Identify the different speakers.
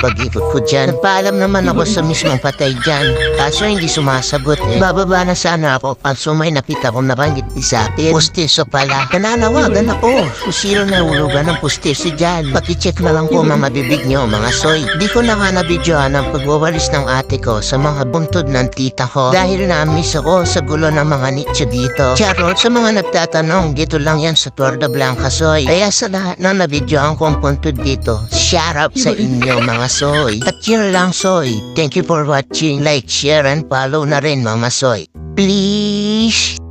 Speaker 1: pag-ikot ko dyan. Nagpaalam naman ako sa mismong patay dyan. Kaso hindi sumasagot eh. Bababa na sana ako pag sumay napita kong nabanggit isapin. Pustiso pala. Nananawagan ako. Susiro na ulugan ng pustiso dyan. Pakicheck na lang po mga bibig nyo mga soy. Di ko na nga nabidyoan ang pagwawalis ng ate ko sa mga buntod ng tita ko. Dahil na-miss ako sa gulo ng mga nicho dito. Charot, sa mga nagtatanong, dito lang yan sa Tuerda Blanca soy. Kaya sa lahat na nabidyoan ko ang puntod dito, shout out sa inyo mga soy. At yun lang soy. Thank you for watching. Like, share, and follow na rin mga soy. Please!